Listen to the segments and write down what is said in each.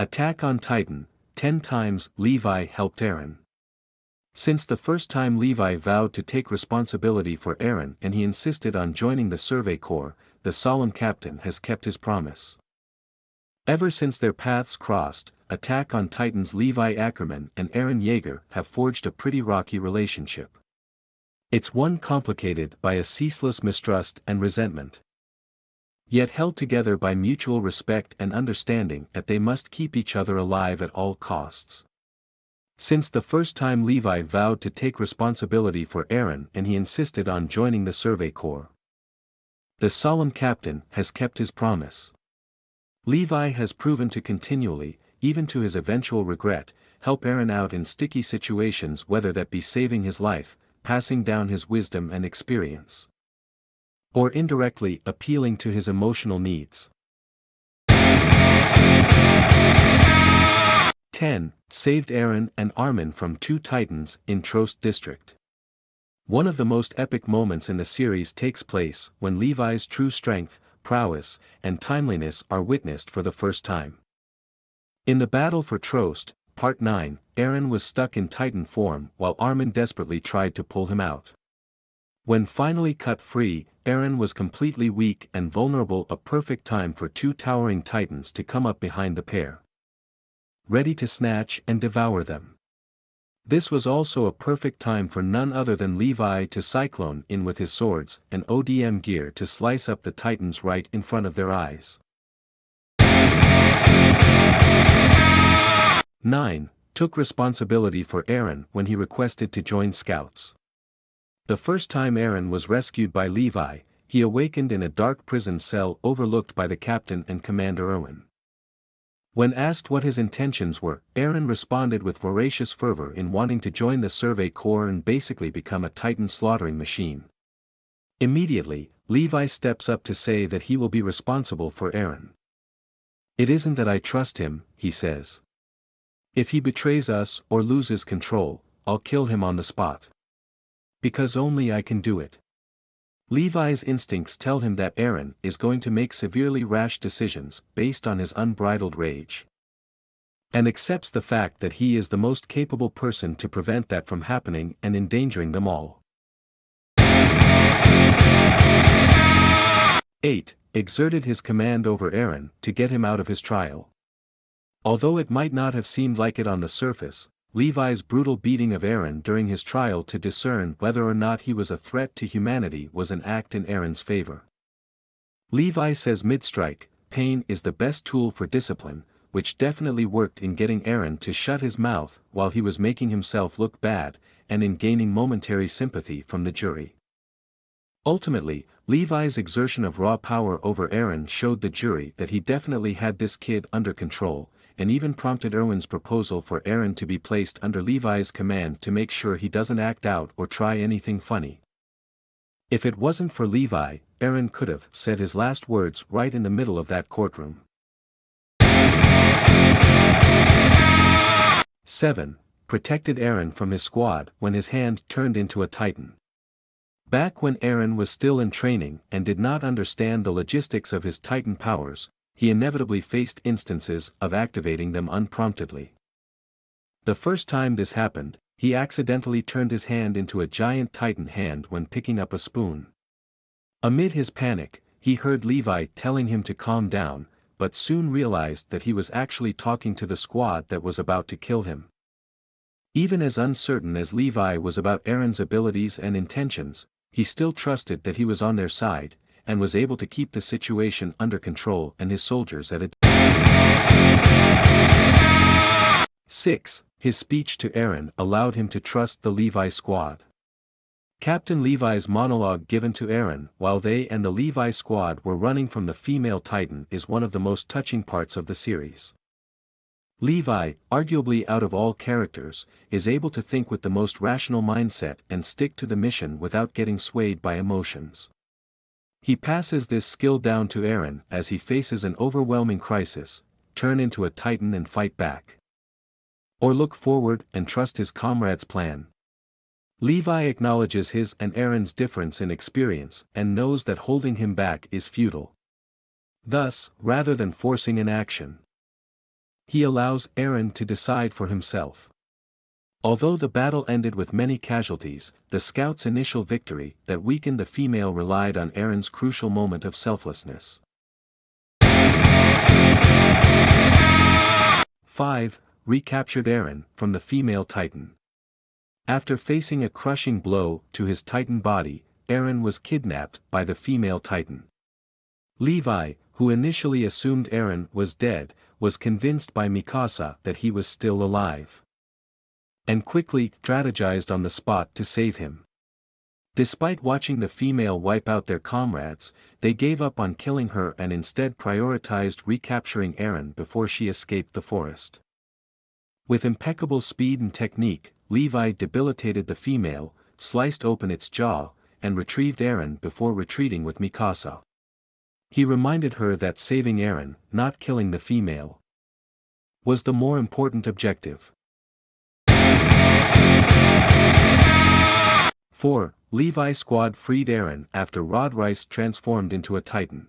Attack on Titan. 10 times Levi helped Eren. Since the first time Levi vowed to take responsibility for Eren and he insisted on joining the Survey Corps, the solemn captain has kept his promise. Ever since their paths crossed, Attack on Titan's Levi Ackerman and Eren Yeager have forged a pretty rocky relationship. It's one complicated by a ceaseless mistrust and resentment, yet held together by mutual respect and understanding that they must keep each other alive at all costs. Since the first time Levi vowed to take responsibility for Eren and he insisted on joining the Survey Corps, the solemn captain has kept his promise. Levi has proven to continually, even to his eventual regret, help Eren out in sticky situations, whether that be saving his life, passing down his wisdom and experience, or indirectly appealing to his emotional needs. 10. Saved Eren and Armin from 2 Titans in Trost District. One of the most epic moments in the series takes place when Levi's true strength, prowess, and timeliness are witnessed for the first time. In the battle for Trost, Part 9, Eren was stuck in Titan form while Armin desperately tried to pull him out. When finally cut free, Eren was completely weak and vulnerable, a perfect time for 2 towering Titans to come up behind the pair, ready to snatch and devour them. This was also a perfect time for none other than Levi to cyclone in with his swords and ODM gear to slice up the Titans right in front of their eyes. 9. Took responsibility for Eren when he requested to join scouts. The first time Eren was rescued by Levi, he awakened in a dark prison cell overlooked by the captain and Commander Erwin. When asked what his intentions were, Eren responded with voracious fervor in wanting to join the Survey Corps and basically become a Titan slaughtering machine. Immediately, Levi steps up to say that he will be responsible for Eren. "It isn't that I trust him," he says. "If he betrays us or loses control, I'll kill him on the spot. Because only I can do it." Levi's instincts tell him that Eren is going to make severely rash decisions based on his unbridled rage, and accepts the fact that he is the most capable person to prevent that from happening and endangering them all. 8. Exerted his command over Eren to get him out of his trial. Although it might not have seemed like it on the surface, Levi's brutal beating of Eren during his trial to discern whether or not he was a threat to humanity was an act in Eren's favor. Levi says mid-strike, pain is the best tool for discipline, which definitely worked in getting Eren to shut his mouth while he was making himself look bad, and in gaining momentary sympathy from the jury. Ultimately, Levi's exertion of raw power over Eren showed the jury that he definitely had this kid under control, and even prompted Erwin's proposal for Eren to be placed under Levi's command to make sure he doesn't act out or try anything funny. If it wasn't for Levi, Eren could have said his last words right in the middle of that courtroom. 7. Protected Eren from his squad when his hand turned into a Titan. Back when Eren was still in training and did not understand the logistics of his Titan powers, he inevitably faced instances of activating them unpromptedly. The first time this happened, he accidentally turned his hand into a giant Titan hand when picking up a spoon. Amid his panic, he heard Levi telling him to calm down, but soon realized that he was actually talking to the squad that was about to kill him. Even as uncertain as Levi was about Eren's abilities and intentions, he still trusted that he was on their side, and was able to keep the situation under control and his soldiers at a 6. His speech to Eren allowed him to trust the Levi squad. Captain Levi's monologue given to Eren while they and the Levi squad were running from the female Titan is one of the most touching parts of the series. Levi, arguably out of all characters, is able to think with the most rational mindset and stick to the mission without getting swayed by emotions. He passes this skill down to Eren as he faces an overwhelming crisis: turn into a Titan and fight back, or look forward and trust his comrade's plan. Levi acknowledges his and Eren's difference in experience and knows that holding him back is futile. Thus, rather than forcing an action, He allows Eren to decide for himself. Although the battle ended with many casualties, the scouts' initial victory that weakened the female relied on Eren's crucial moment of selflessness. 5. Recaptured Eren from the female Titan. After facing a crushing blow to his Titan body, Eren was kidnapped by the female Titan. Levi, who initially assumed Eren was dead, was convinced by Mikasa that he was still alive, and quickly strategized on the spot to save him. Despite watching the female wipe out their comrades, they gave up on killing her and instead prioritized recapturing Eren before she escaped the forest. With impeccable speed and technique, Levi debilitated the female, sliced open its jaw, and retrieved Eren before retreating with Mikasa. He reminded her that saving Eren, not killing the female, was the more important objective. 4. Levi's squad freed Eren after Rod Reiss transformed into a Titan.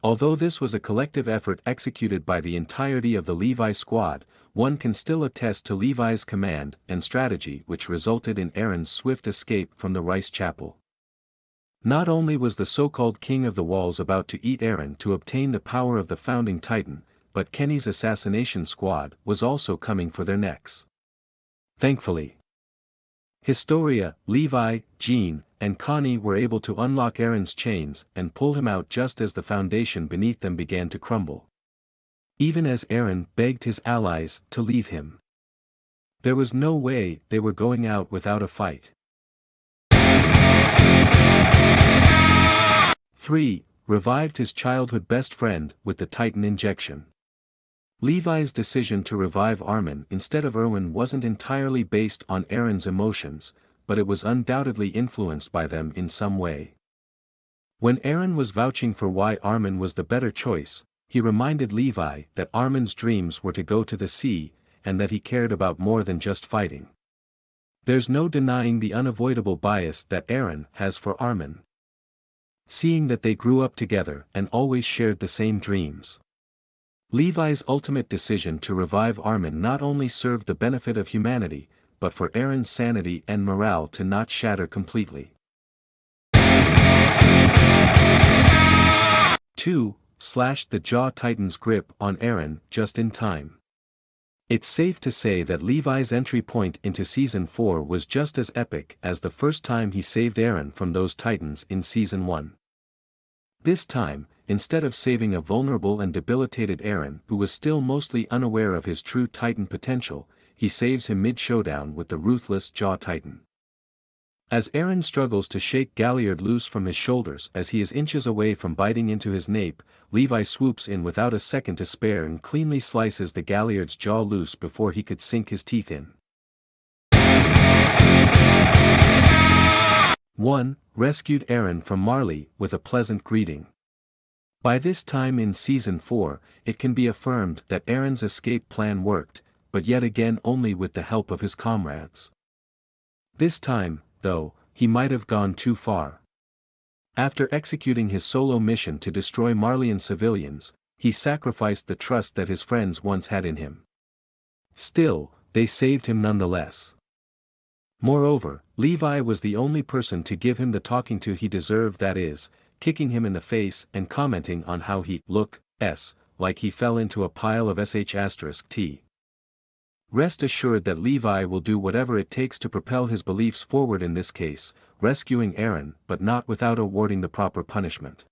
Although this was a collective effort executed by the entirety of the Levi squad, one can still attest to Levi's command and strategy which resulted in Eren's swift escape from the Reiss chapel. Not only was the so-called King of the Walls about to eat Eren to obtain the power of the founding Titan, but Kenny's assassination squad was also coming for their necks. Thankfully, Historia, Levi, Jean, and Connie were able to unlock Eren's chains and pull him out just as the foundation beneath them began to crumble. Even as Eren begged his allies to leave him, there was no way they were going out without a fight. 3. Revived his childhood best friend with the Titan injection. Levi's decision to revive Armin instead of Erwin wasn't entirely based on Eren's emotions, but it was undoubtedly influenced by them in some way. When Eren was vouching for why Armin was the better choice, he reminded Levi that Armin's dreams were to go to the sea, and that he cared about more than just fighting. There's no denying the unavoidable bias that Eren has for Armin, seeing that they grew up together and always shared the same dreams. Levi's ultimate decision to revive Armin not only served the benefit of humanity, but for Eren's sanity and morale to not shatter completely. 2. Slashed the Jaw Titan's grip on Eren just in time. It's safe to say that Levi's entry point into Season 4 was just as epic as the first time he saved Eren from those Titans in Season 1. This time, instead of saving a vulnerable and debilitated Eren who was still mostly unaware of his true Titan potential, he saves him mid-showdown with the ruthless Jaw Titan. As Eren struggles to shake Galliard loose from his shoulders as he is inches away from biting into his nape, Levi swoops in without a second to spare and cleanly slices the Galliard's jaw loose before he could sink his teeth in. 1. Rescued Eren from Marley with a pleasant greeting. By this time in Season 4, it can be affirmed that Eren's escape plan worked, but yet again only with the help of his comrades. This time, though, he might have gone too far. After executing his solo mission to destroy Marleyan civilians, he sacrificed the trust that his friends once had in him. Still, they saved him nonetheless. Moreover, Levi was the only person to give him the talking to he deserved, that is, kicking him in the face and commenting on how he looked like he fell into a pile of **T. Rest assured that Levi will do whatever it takes to propel his beliefs forward, in this case, rescuing Eren, but not without awarding the proper punishment.